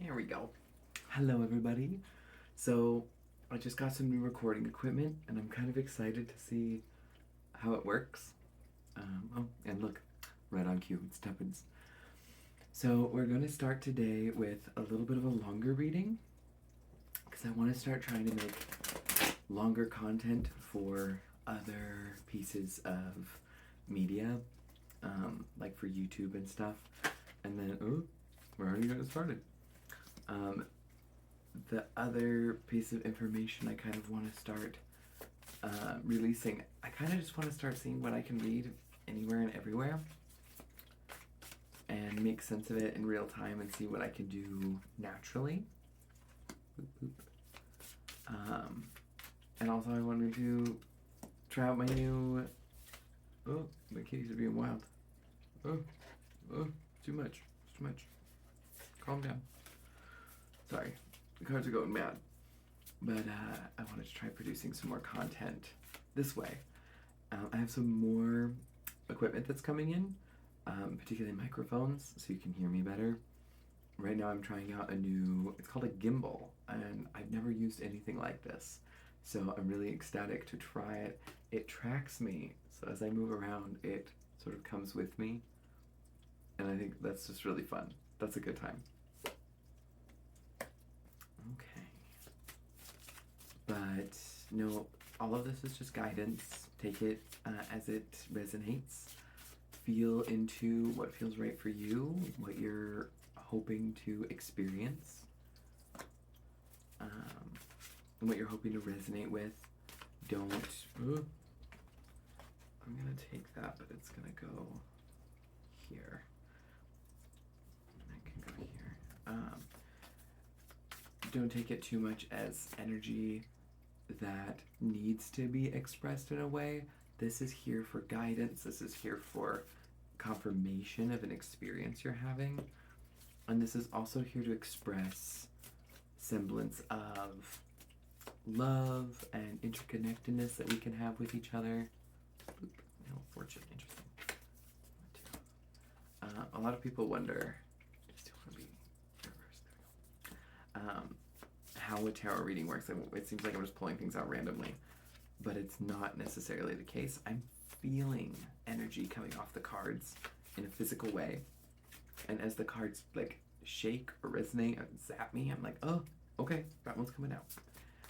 Here we go. Hello, everybody. So, I just got some new recording equipment, and I'm kind of excited to see how it works. And look, right on cue, it's Tuppence. So, we're going to start today with a little bit of a longer reading, because I want to start trying to make longer content for other pieces of media, like for YouTube and stuff. And then, we're already getting started. The other piece of information I kind of want to start releasing, I kind of just want to start seeing what I can read anywhere and everywhere and make sense of it in real time and see what I can do naturally. Boop, boop. And also I wanted to try out my new... Oh, the kitties are being wild. Oh, too much. It's too much. Calm down. Sorry, the cards are going mad. But I wanted to try producing some more content this way. I have some more equipment that's coming in, particularly microphones, so you can hear me better. Right now I'm trying out a new, it's called a gimbal, and I've never used anything like this. So I'm really ecstatic to try it. It tracks me, so as I move around, it sort of comes with me. And I think that's just really fun. That's a good time. Okay. But no, all of this is just guidance. Take it as it resonates. Feel into what feels right for you, what you're hoping to experience, and what you're hoping to resonate with. Don't. I'm gonna take that, but it's gonna go here. I can go here. Don't take it too much as energy that needs to be expressed in a way. This is here for guidance. This is here for confirmation of an experience you're having. And this is also here to express semblance of love and interconnectedness that we can have with each other. No, fortune, interesting. A lot of people wonder, I still want to be reversed, how a tarot reading works. It seems like I'm just pulling things out randomly, but it's not necessarily the case. I'm feeling energy coming off the cards in a physical way, and as the cards like shake or resonate or zap me, I'm like, oh, okay, that one's coming out.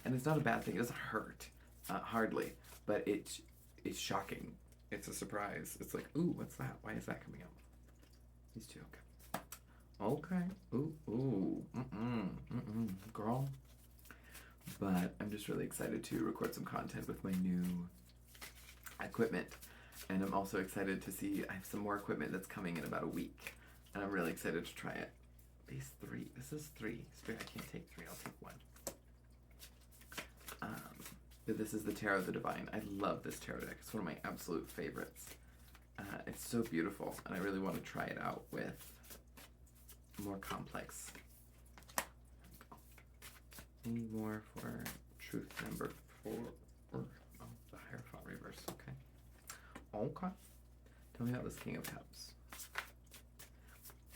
And it's not a bad thing. It doesn't hurt, hardly, but it's shocking. It's a surprise. It's like, ooh, what's that? Why is that coming out? These two, okay. Ooh, girl. But I'm just really excited to record some content with my new equipment. And I'm also excited to see, I have some more equipment that's coming in about a week. And I'm really excited to try it. These three, this is three. Spirit, I can't take three, I'll take one. But this is the Tarot of the Divine. I love this tarot deck. It's one of my absolute favorites. It's so beautiful, and I really want to try it out with more complex. Any more for truth number 4? Oh, the Hierophant reverse. Okay. Tell me about this King of Cups.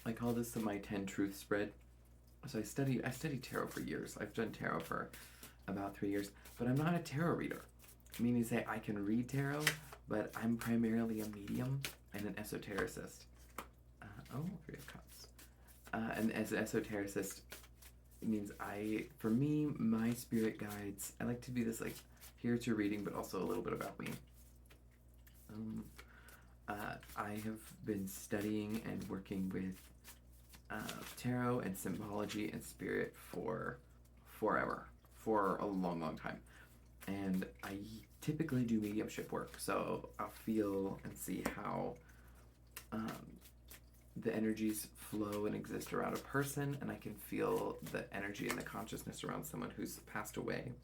I call this my 10 truth spread. So I studied tarot for years. I've done tarot for about 3 years, but I'm not a tarot reader. Meaning to say I can read tarot, but I'm primarily a medium and an esotericist. Three of Cups. And as an esotericist, it means for me, my spirit guides, I like to be this like, here's your reading, but also a little bit about me. I have been studying and working with tarot and symbology and spirit for a long time. And I typically do mediumship work, so I'll feel and see how the energies flow and exist around a person, and I can feel the energy and the consciousness around someone who's passed away.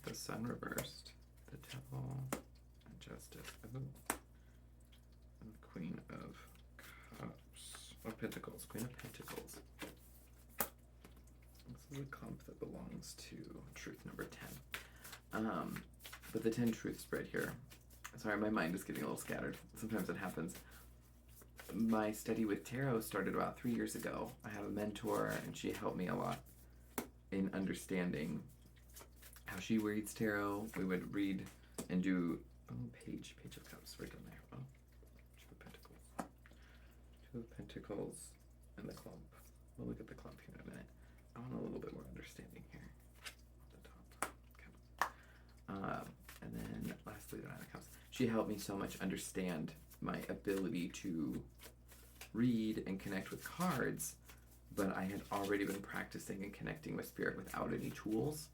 The Sun reversed, the Devil, and Justice, and the Queen of Cups, Pentacles, Queen of Pentacles. This is a comp that belongs to truth number 10. But the 10 truth spread here. Sorry, my mind is getting a little scattered. Sometimes it happens. my study with tarot started about 3 years ago. I have a mentor, and she helped me a lot in understanding how she reads tarot. We would read and do page of cups right down there. Oh, two of pentacles, and the clump. We'll look at the clump here in a minute. I want a little bit more understanding here at the top. Okay. And then lastly, the Nine of Cups. She helped me so much understand my ability to read and connect with cards, but I had already been practicing and connecting with spirit without any tools.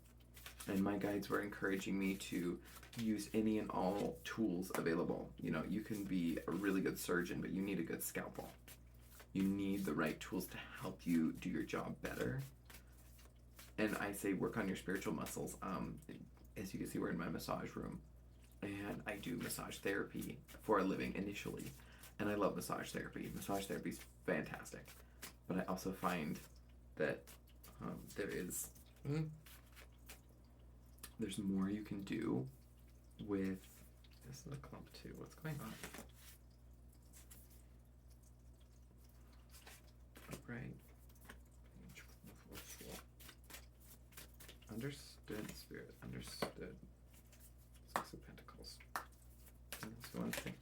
And my guides were encouraging me to use any and all tools available. You know, you can be a really good surgeon, but you need a good scalpel. You need the right tools to help you do your job better. And I say work on your spiritual muscles. As you can see, we're in my massage room, and I do massage therapy for a living initially. And I love massage therapy. Massage therapy is fantastic. But I also find that there's more you can do with this is the clump too. What's going on? Right. Understood spirit. Understood. Six of Pentacles. What else do you want to say?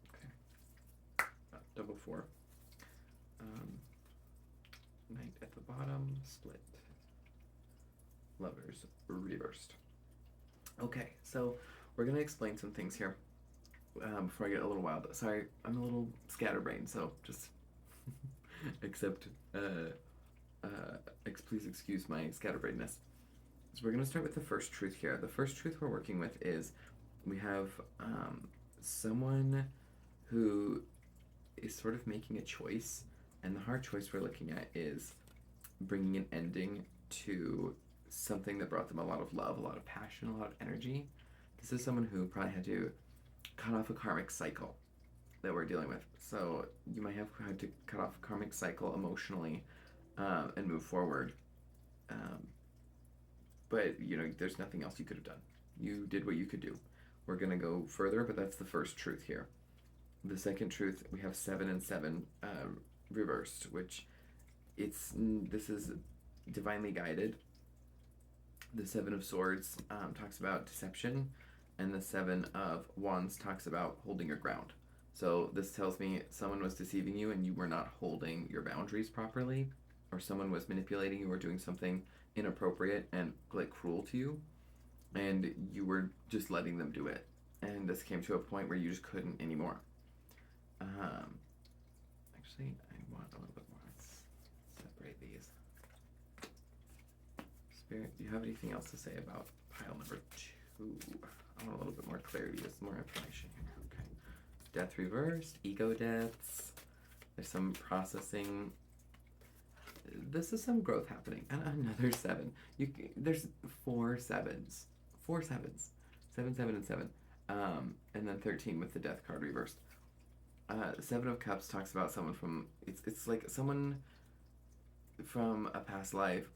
Okay. Double four. Knight at the bottom. Split. Lovers reversed. Okay, so we're going to explain some things here before I get a little wild. Sorry, I'm a little scatterbrained, so just please excuse my scatterbrainedness. So we're going to start with the first truth here. The first truth we're working with is we have someone who is sort of making a choice, and the hard choice we're looking at is bringing an ending to something that brought them a lot of love, a lot of passion, a lot of energy. This is someone who probably had to cut off a karmic cycle that we're dealing with. So you might have had to cut off a karmic cycle emotionally and move forward. But, you know, there's nothing else you could have done. You did what you could do. We're going to go further, but that's the first truth here. The second truth, we have 7 and 7 reversed, which this is divinely guided. The 7 of Swords talks about deception, and the 7 of Wands talks about holding your ground. So this tells me someone was deceiving you and you were not holding your boundaries properly, or someone was manipulating you or doing something inappropriate and like cruel to you, and you were just letting them do it. And this came to a point where you just couldn't anymore. Actually, I want a little bit more. Let's separate these. Spirit, do you have anything else to say about pile number 2? I want a little bit more clarity. There's more information here. Okay. Death reversed, ego deaths. There's some processing. This is some growth happening. And another 7. There's 4 sevens. 4 sevens. 7, 7, and 7. And then 13 with the death card reversed. 7 of Cups talks about someone from, it's like someone from a past life,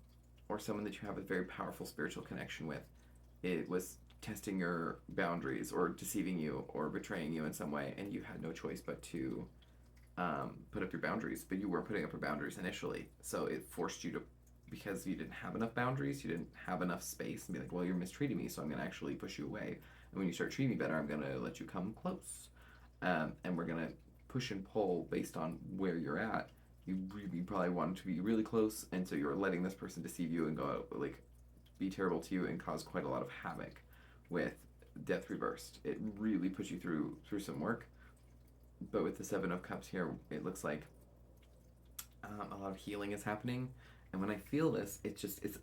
or someone that you have a very powerful spiritual connection with. It was testing your boundaries or deceiving you or betraying you in some way, and you had no choice but to put up your boundaries. But you were putting up your boundaries initially, so it forced you to, because you didn't have enough boundaries, you didn't have enough space, and be like, well, you're mistreating me, so I'm going to actually push you away. And when you start treating me better, I'm going to let you come close. And we're going to push and pull based on where you're at. You probably wanted to be really close, and so you're letting this person deceive you and go out, like, be terrible to you and cause quite a lot of havoc with Death reversed. It really puts you through some work. But with the 7 of Cups here, it looks like a lot of healing is happening. And when I feel this,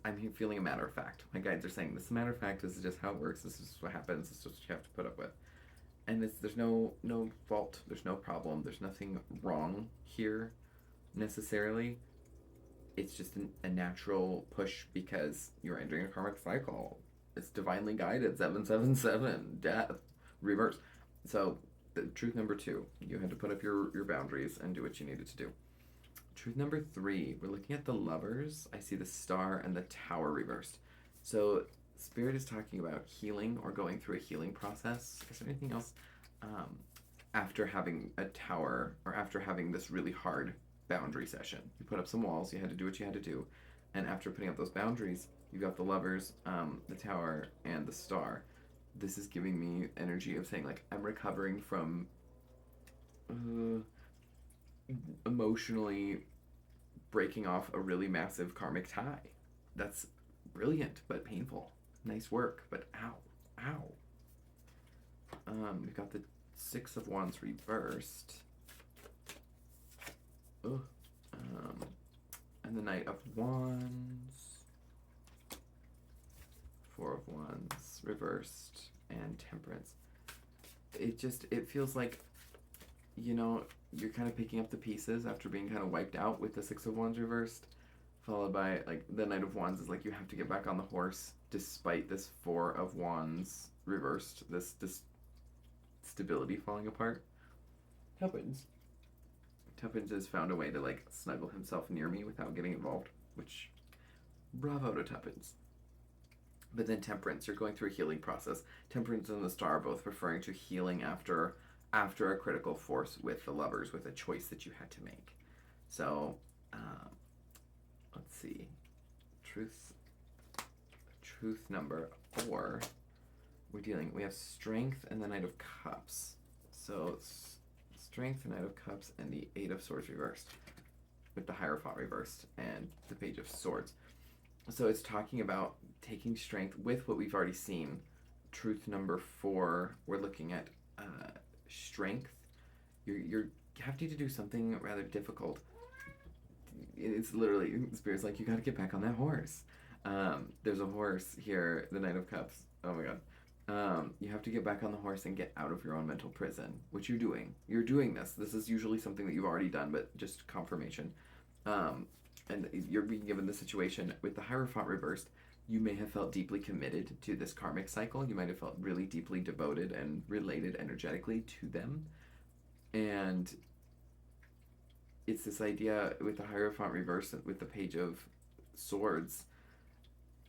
I'm feeling a matter of fact. My guides are saying, this is a matter of fact, this is just how it works, this is what happens, this is what you have to put up with. And there's no fault, there's no problem, there's nothing wrong here necessarily. It's just a natural push because you're entering a karmic cycle. It's divinely guided. 777, death, reverse. So the truth number 2, you had to put up your boundaries and do what you needed to do. Truth number 3, we're looking at the Lovers. I see the Star and the Tower reversed. So Spirit is talking about healing or going through a healing process. Is there anything else? After having a tower or after having this really hard boundary session, you put up some walls, you had to do what you had to do, and after putting up those boundaries, you got the lovers, the tower, and the star. This is giving me energy of saying, like, I'm recovering from emotionally breaking off a really massive karmic tie. That's brilliant, but painful. Nice work, but ow. Ow. We've got the Six of Wands reversed. Ugh. And the Knight of Wands. Four of Wands reversed. And Temperance. It feels like, you know, you're kind of picking up the pieces after being kind of wiped out with the Six of Wands reversed. Followed by, like, the Knight of Wands is like you have to get back on the horse despite this Four of Wands reversed. This stability falling apart. Tuppence has found a way to, like, snuggle himself near me without getting involved, which, bravo to Tuppence. But then Temperance, you're going through a healing process. Temperance and the Star are both referring to healing after a critical force with the lovers, with a choice that you had to make. So, let's see. Truth number 4. We have Strength and the Knight of Cups. So Strength, the Knight of Cups, and the Eight of Swords reversed, with the Hierophant reversed and the Page of Swords. So it's talking about taking strength with what we've already seen. Truth number 4, we're looking at strength. You're having to do something rather difficult. It's literally, Spirit's like, you gotta get back on that horse. There's a horse here, the Knight of Cups. Oh my god. You have to get back on the horse and get out of your own mental prison, which you're doing. You're doing this. This is usually something that you've already done, but just confirmation. And you're being given the situation with the Hierophant reversed. You may have felt deeply committed to this karmic cycle. You might have felt really deeply devoted and related energetically to them. And it's this idea with the Hierophant reversed with the Page of Swords.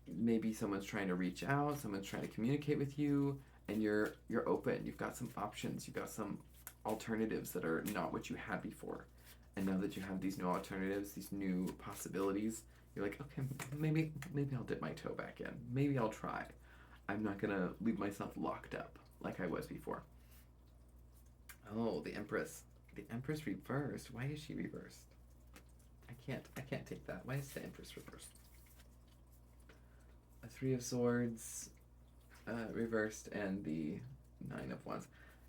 Maybe someone's trying to reach out, someone's trying to communicate with you, and you're open. You've got some options, you've got some alternatives that are not what you had before. And now that you have these new alternatives, these new possibilities, you're like, okay, maybe I'll dip my toe back in. Maybe I'll try. I'm not gonna leave myself locked up like I was before. Oh, the Empress. The Empress reversed. Why is she reversed? I can't take that. Why is the Empress reversed? A Three of Swords reversed and the Nine of Wands.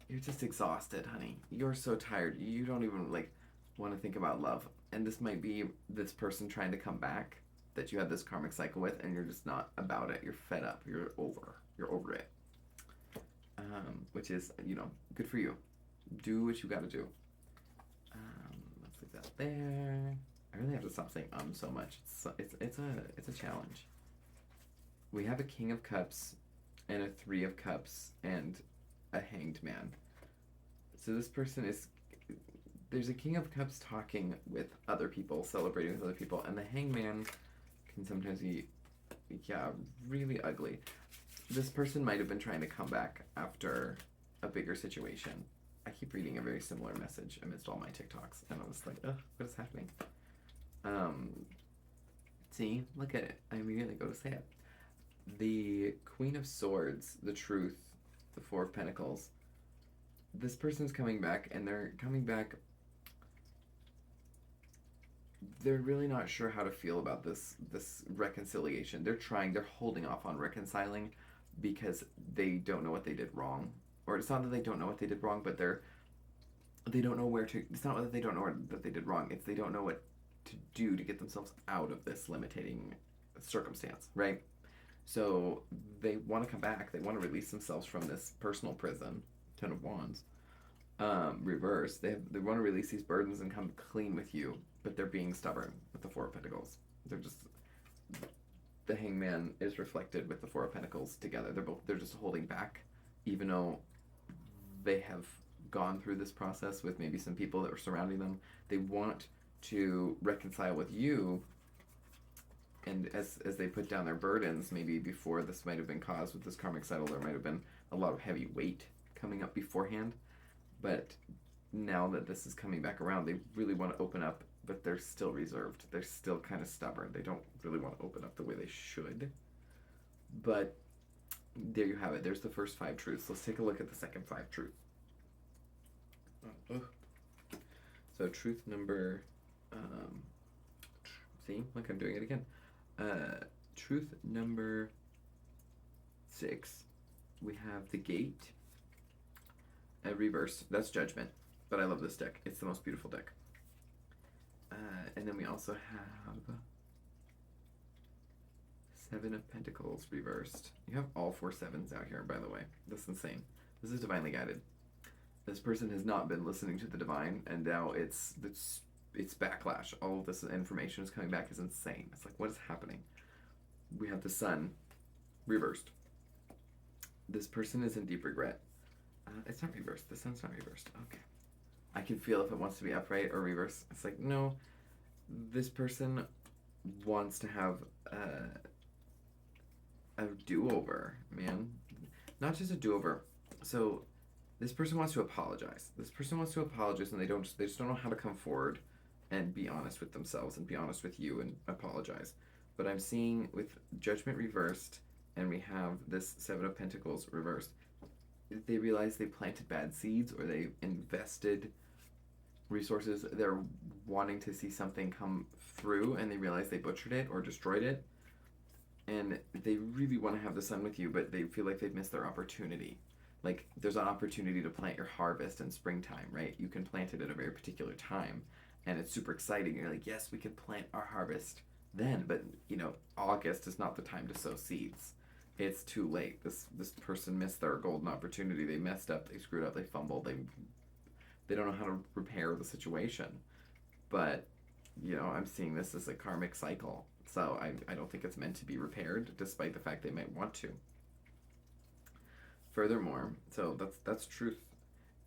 You're just exhausted, honey. You're so tired. You don't even, like, want to think about love. And this might be this person trying to come back that you had this karmic cycle with, and you're just not about it. You're fed up. You're over it. Which is, you know, good for you. Do what you gotta do. Let's leave that there. I really have to stop saying so much. It's a challenge. We have a King of Cups and a Three of Cups and a Hanged Man. So this person is, there's a King of Cups talking with other people, celebrating with other people, and the Hanged Man can sometimes be, really ugly. This person might have been trying to come back after a bigger situation. I keep reading a very similar message amidst all my TikToks, and I was like, ugh, what is happening? See, look at it. I immediately go to say it. The Queen of Swords, the Truth, the Four of Pentacles. This person's coming back, and they're coming back. They're really not sure how to feel about this reconciliation. They're holding off on reconciling because they don't know what they did wrong. Or it's not that they don't know what they did wrong, but they don't know where to. It's not that they don't know that they did wrong. It's they don't know what to do to get themselves out of this limiting circumstance, right? So they want to come back. They want to release themselves from this personal prison. Ten of Wands. Reverse. They want to release these burdens and come clean with you, but they're being stubborn with the Four of Pentacles. The Hangman is reflected with the Four of Pentacles together. They're just holding back, even though they have gone through this process with maybe some people that were surrounding them. They want to reconcile with you, and as they put down their burdens, maybe before this might have been caused with this karmic cycle, there might have been a lot of heavy weight coming up beforehand. But now that this is coming back around, they really want to open up, but they're still reserved. They're still kind of stubborn. They don't really want to open up the way they should. But there you have it. There's the first 5 truths. Let's take a look at the second 5 truths. So truth number, see, look, I'm doing it again. Truth number 6, we have the gate. Reverse, that's judgment, but I love this deck. It's the most beautiful deck. And then we also have 7 of Pentacles reversed. You have all 4 sevens out here, by the way. That's insane. This is divinely guided. This person has not been listening to the divine, and now it's backlash. All of this information is coming back is insane. It's like, what is happening? We have the Sun reversed. This person is in deep regret. It's not reversed. The Sun's not reversed. Okay. I can feel if it wants to be upright or reverse. It's like, no, this person wants to have a do-over, man. Not just a do-over. So this person wants to apologize. This person wants to apologize, and they just don't know how to come forward and be honest with themselves and be honest with you and apologize. But I'm seeing with Judgment reversed, and we have this 7 of Pentacles reversed, they realize they planted bad seeds, or they invested resources. They're wanting to see something come through, and they realize they butchered it or destroyed it, and they really want to have the Sun with you, but they feel like they've missed their opportunity. Like, there's an opportunity to plant your harvest in springtime, right? You can plant it at a very particular time, and it's super exciting. You're like, yes, we can plant our harvest then, but, August is not the time to sow seeds. It's too late. This person missed their golden opportunity. They messed up, they screwed up, they fumbled, they don't know how to repair the situation. But, I'm seeing this as a karmic cycle. So I don't think it's meant to be repaired, despite the fact they might want to. Furthermore, so that's truth.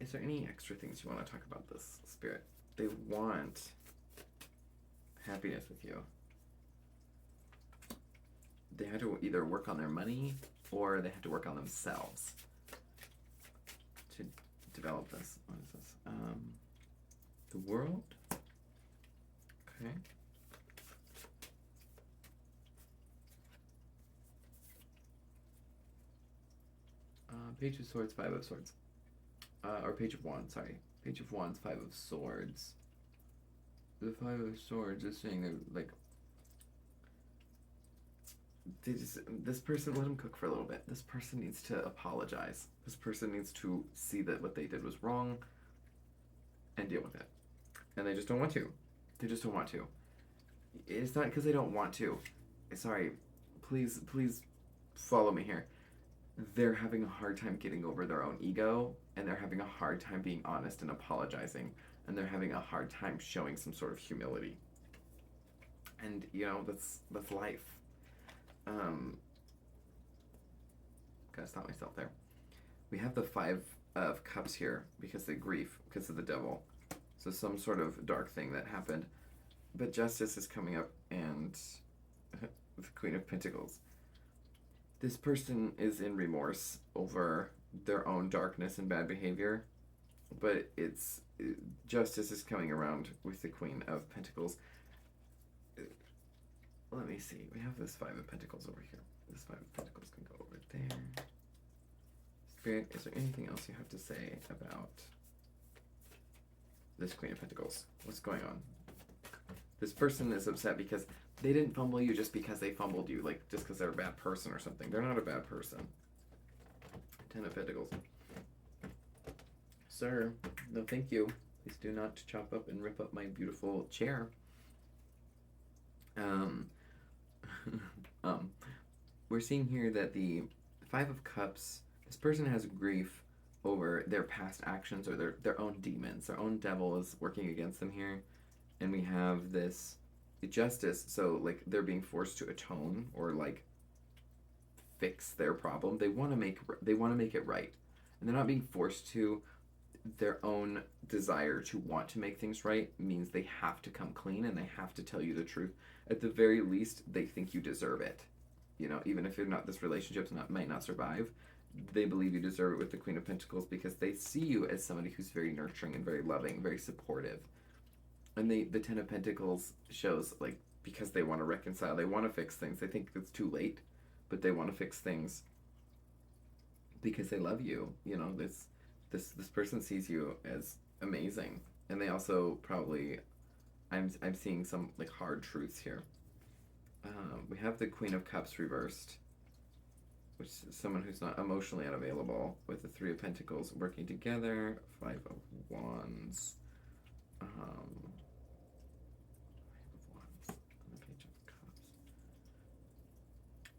Is there any extra things you want to talk about this, Spirit? They want happiness with you. They had to either work on their money or they had to work on themselves to develop this. What is this? The World. Okay. Page of Swords, 5 of Swords. Or Page of Wands, sorry. Page of Wands, 5 of Swords. The 5 of Swords is saying they're like, this person, let them cook for a little bit. This person needs to apologize. This person needs to see that what they did was wrong and deal with it. And they just don't want to. They just don't want to. It's not because they don't want to. Sorry, please follow me here. They're having a hard time getting over their own ego, and they're having a hard time being honest and apologizing, and they're having a hard time showing some sort of humility. And that's life. Gotta stop myself there. We have the 5 of Cups here because of grief, because of the Devil. So some sort of dark thing that happened. But Justice is coming up, and the Queen of Pentacles. This person is in remorse over their own darkness and bad behavior, but Justice is coming around with the Queen of Pentacles. Let me see. We have this 5 of Pentacles over here. This 5 of Pentacles can go over there. Spirit, is there anything else you have to say about this Queen of Pentacles? What's going on? This person is upset because they didn't fumble you just because they fumbled you, like just because they're a bad person or something. They're not a bad person. 10 of Pentacles. Sir, no thank you. Please do not chop up and rip up my beautiful chair. We're seeing here that the 5 of Cups, this person has grief over their past actions or their own demons. Their own devil is working against them here. And we have this Justice, so like they're being forced to atone or like fix their problem. They want to make it right, and they're not being forced to. their own desire to want to make things right means they have to come clean and they have to tell you the truth. At the very least, they think you deserve it. You know, even if you're not, this relationship might not survive, they believe you deserve it with the Queen of Pentacles because they see you as somebody who's very nurturing and very loving, very supportive. And the Ten of Pentacles shows, like, because they want to reconcile, they want to fix things. They think it's too late, but they want to fix things because they love you. You know, this person sees you as amazing, and they also probably, I'm seeing some like hard truths here. We have the Queen of Cups reversed, which is someone who's not emotionally unavailable, with the Three of Pentacles working together, Five of Wands, Five of Wands, and the Page of Cups.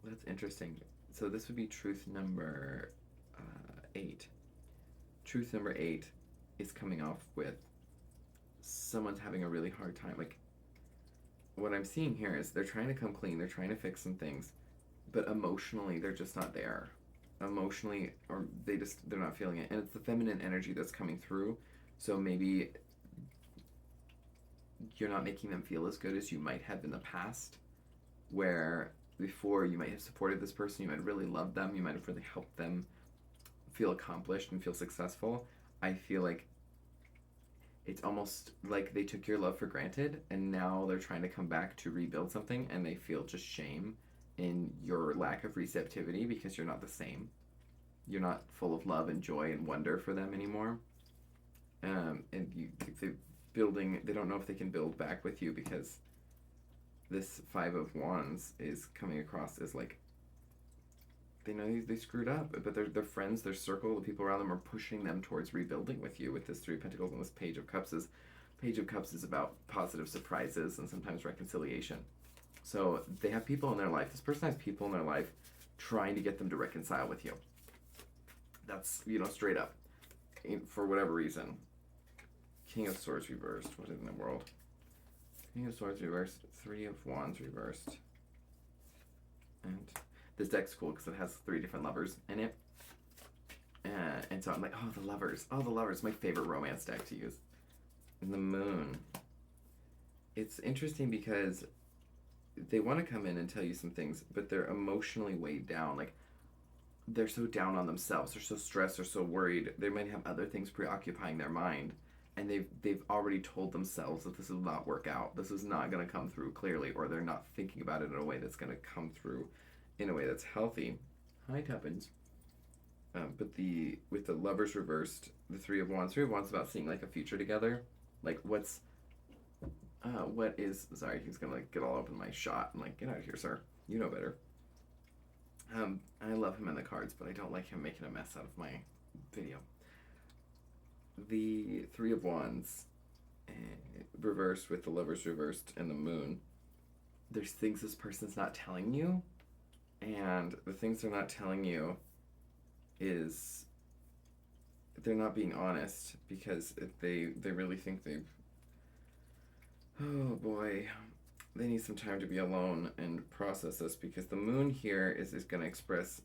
That's interesting. So this would be truth number 8. Truth number 8 is coming off with someone's having a really hard time. Like, what I'm seeing here is they're trying to come clean, they're trying to fix some things, but emotionally they're just not there. Emotionally, or they're not feeling it. And it's the feminine energy that's coming through. So maybe you're not making them feel as good as you might have in the past, where before you might have supported this person, you might have really loved them, you might have really helped them feel accomplished and feel successful. I feel like it's almost like they took your love for granted and now they're trying to come back to rebuild something, and they feel just shame in your lack of receptivity because you're not the same. You're not full of love and joy and wonder for them anymore. And they don't know if they can build back with you because this Five of Wands is coming across as like, they know they screwed up, but their friends, their circle, the people around them are pushing them towards rebuilding with you. With this Three of Pentacles and this Page of Cups is about positive surprises and sometimes reconciliation. So they have people in their life. This person has people in their life trying to get them to reconcile with you. That's, you know, straight up, for whatever reason. King of Swords reversed. What in the world? King of Swords reversed. Three of Wands reversed. And this deck's cool because it has 3 different lovers in it. And so I'm like, oh, the lovers. Oh, the lovers. My favorite romance deck to use. And the Moon. It's interesting because they want to come in and tell you some things, but they're emotionally weighed down. Like, they're so down on themselves. They're so stressed. They're so worried. They might have other things preoccupying their mind. And they've already told themselves that this will not work out. This is not going to come through clearly, or they're not thinking about it in a way that's going to come through in a way that's healthy. Hi, Tuppence. But with the lovers reversed, the Three of Wands is about seeing like a future together. Like what is, sorry, he's gonna like get all up in my shot and like, get out of here, sir. You know better. I love him in the cards, but I don't like him making a mess out of my video. The Three of Wands reversed with the lovers reversed and the Moon. There's things this person's not telling you. And the things they're not telling you is they're not being honest, because if they really think oh boy, they need some time to be alone and process this, because the Moon here is going to express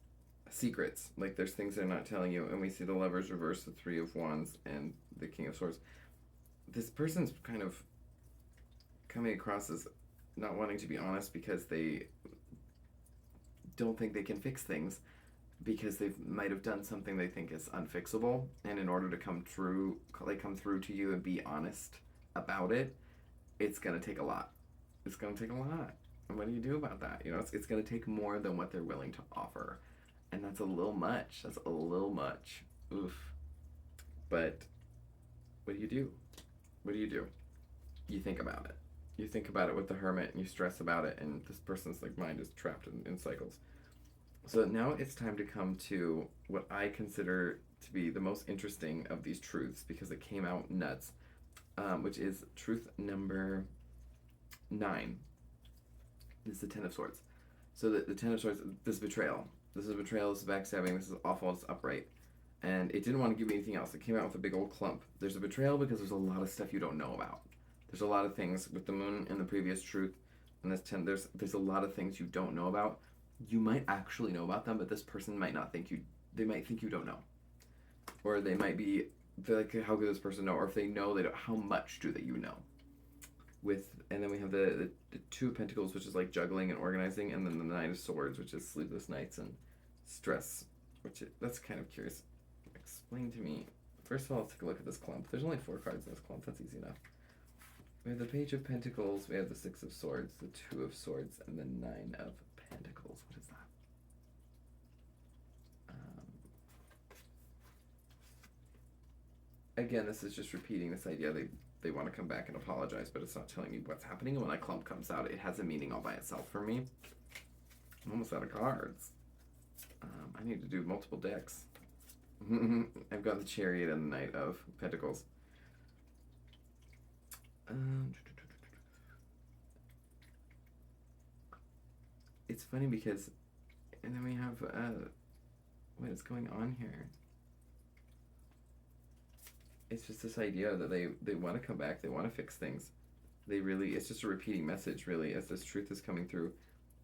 secrets. Like, there's things they're not telling you, and we see the lovers reverse, the Three of Wands, and the King of Swords. This person's kind of coming across as not wanting to be honest because they don't think they can fix things, because they might have done something they think is unfixable, and in order to come through to you and be honest about it, it's going to take a lot. It's going to take a lot. And what do you do about that? You know, it's going to take more than what they're willing to offer. And that's a little much. That's a little much. Oof. But what do you do? What do you do? You think about it. You think about it with the Hermit, and you stress about it, and this person's like mind is trapped in cycles. So now it's time to come to what I consider to be the most interesting of these truths, because it came out nuts, which is truth number 9. This is the Ten of Swords. So the Ten of Swords, this betrayal. This is betrayal, this is backstabbing, this is awful, it's upright. And it didn't want to give me anything else. It came out with a big old clump. There's a betrayal because there's a lot of stuff you don't know about. There's a lot of things with the Moon in the previous truth, and this 10, there's a lot of things you don't know about. You might actually know about them, but this person might not think you, they might think you don't know. Or they might be they're like, how could this person know? Or if they know, they don't, how much do that you know? And then we have the Two of Pentacles, which is like juggling and organizing, and then the Nine of Swords, which is sleepless nights and stress. That's kind of curious. Explain to me. First of all, let's take a look at this clump. There's only 4 cards in this clump. That's easy enough. We have the Page of Pentacles. We have the Six of Swords, the Two of Swords, and the Nine of Pentacles. What is that? Again, this is just repeating this idea. They want to come back and apologize, but it's not telling me what's happening. And when a clump comes out, it has a meaning all by itself for me. I'm almost out of cards. I need to do multiple decks. I've got the Chariot and the Knight of Pentacles. It's funny because, and then we have, what is going on here? It's just this idea that they want to come back, they want to fix things. It's just a repeating message, really, as this truth is coming through.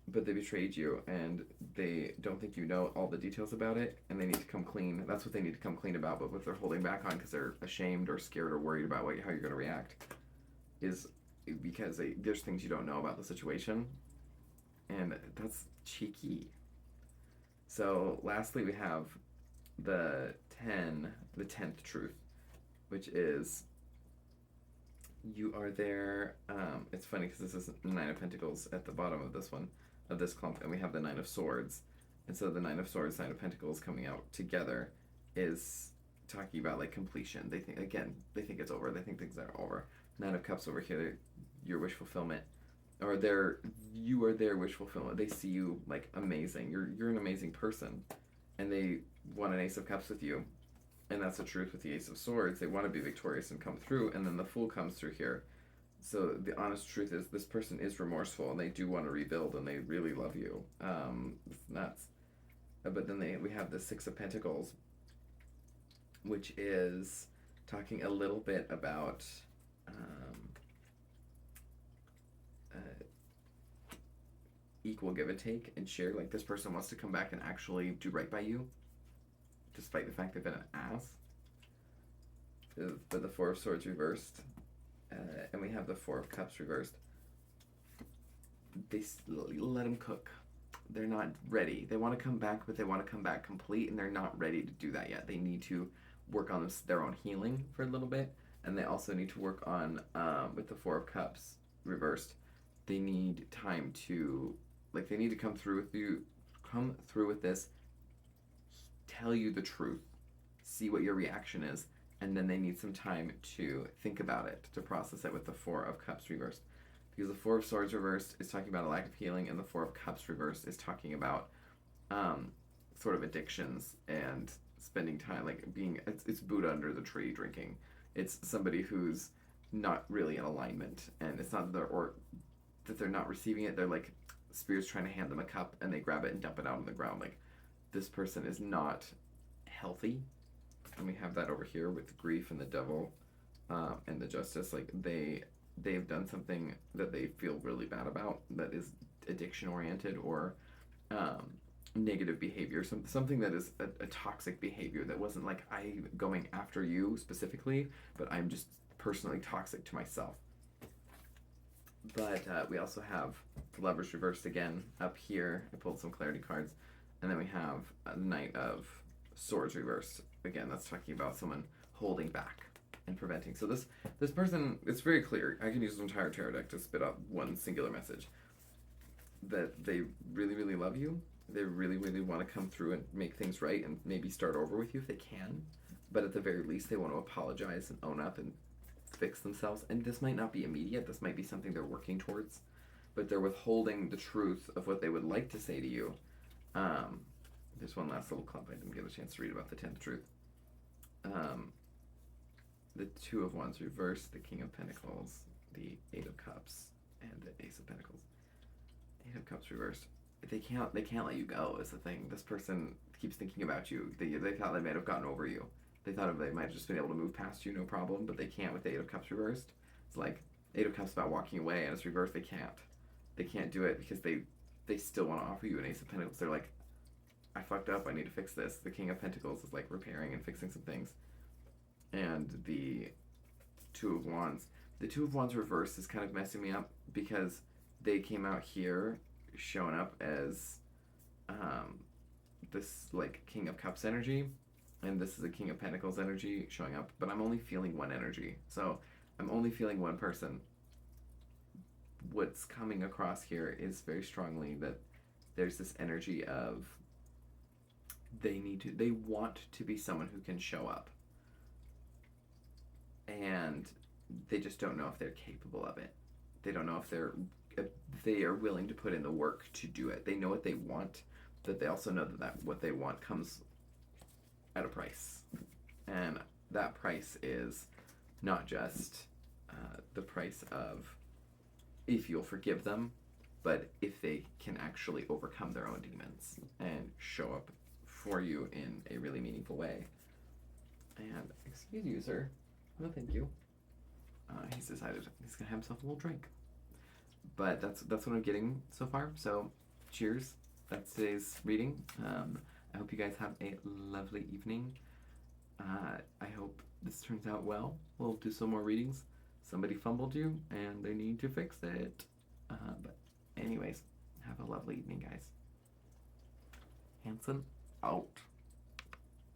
But they betrayed you, and they don't think you know all the details about it, and they need to come clean. That's what they need to come clean about, but what they're holding back on because they're ashamed or scared or worried about how you're going to react is because there's things you don't know about the situation, and that's cheeky. So lastly, we have the 10th truth, which is you are there. It's funny because this is Nine of Pentacles at the bottom of this one, of this clump, and we have the Nine of Swords. And so the Nine of Swords, Nine of Pentacles coming out together is talking about like completion. They think it's over. They think things are over. Nine of Cups over here, your wish fulfillment, or you are their wish fulfillment. They see you like amazing. You're an amazing person, and they want an Ace of Cups with you. And that's the truth with the Ace of Swords. They want to be victorious and come through, and then the Fool comes through here. So the honest truth is this person is remorseful, and they do want to rebuild, and they really love you. It's nuts. But then we have the Six of Pentacles, which is talking a little bit about equal give and take and share. Like this person wants to come back and actually do right by you, despite the fact they've been an ass. The Four of Swords reversed, and we have the Four of Cups reversed. They let them cook. They're not ready. They want to come back, but they want to come back complete, and they're not ready to do that yet. They need to work on their own healing for a little bit, and they also need to work on, with the Four of Cups reversed, they need time to, they need to come through with this, tell you the truth, see what your reaction is, and then they need some time to think about it, to process it with the Four of Cups reversed. Because the Four of Swords reversed is talking about a lack of healing, and the Four of Cups reversed is talking about sort of addictions and spending time, it's Buddha under the tree drinking. It's somebody who's not really in alignment, and it's not that they're not receiving it. They're like spirits trying to hand them a cup, and they grab it and dump it out on the ground. Like, this person is not healthy. And we have that over here with the grief and the devil and the justice. Like they've done something that they feel really bad about that is addiction oriented or negative behavior, something that is a toxic behavior that wasn't like I'm going after you specifically, but I'm just personally toxic to myself. But we also have the Lovers reversed again up here. I pulled some clarity cards. And then we have a Knight of Swords reversed. Again, that's talking about someone holding back and preventing. So this person, it's very clear. I can use an entire tarot deck to spit out one singular message. That they really, really love you. They really, really want to come through and make things right and maybe start over with you if they can. But at the very least, they want to apologize and own up and fix themselves. And this might not be immediate. This might be something they're working towards. But they're withholding the truth of what they would like to say to you. There's one last little clump I didn't get a chance to read about the 10th truth. The Two of Wands reversed, the King of Pentacles, the Eight of Cups, and the Ace of Pentacles. Eight of Cups reversed. They can't let you go is the thing. This person keeps thinking about you. They thought they might have gotten over you. They thought they might have just been able to move past you, no problem, but they can't with the Eight of Cups reversed. It's like Eight of Cups about walking away, and it's reversed. They can't. They can't do it because they still want to offer you an Ace of Pentacles. They're like, I fucked up, I need to fix this. The King of Pentacles is like repairing and fixing some things. and the Two of Wands. The Two of Wands reverse is kind of messing me up because they came out here showing up as this like King of Cups energy, and this is a King of Pentacles energy showing up, but I'm only feeling one energy. So I'm only feeling one person. What's coming across here is very strongly that there's this energy of they want to be someone who can show up. And they just don't know if they're capable of it. They don't know if they are willing to put in the work to do it. They know what they want, but they also know that what they want comes at a price. And that price is not just the price of if you'll forgive them, but if they can actually overcome their own demons and show up for you in a really meaningful way. And excuse you, sir. No, thank you. He's decided he's gonna have himself a little drink. But that's what I'm getting so far. So, cheers. That's today's reading. I hope you guys have a lovely evening. I hope this turns out well. We'll do some more readings. Somebody fumbled you, and they need to fix it. But anyways, have a lovely evening, guys. Hanson out.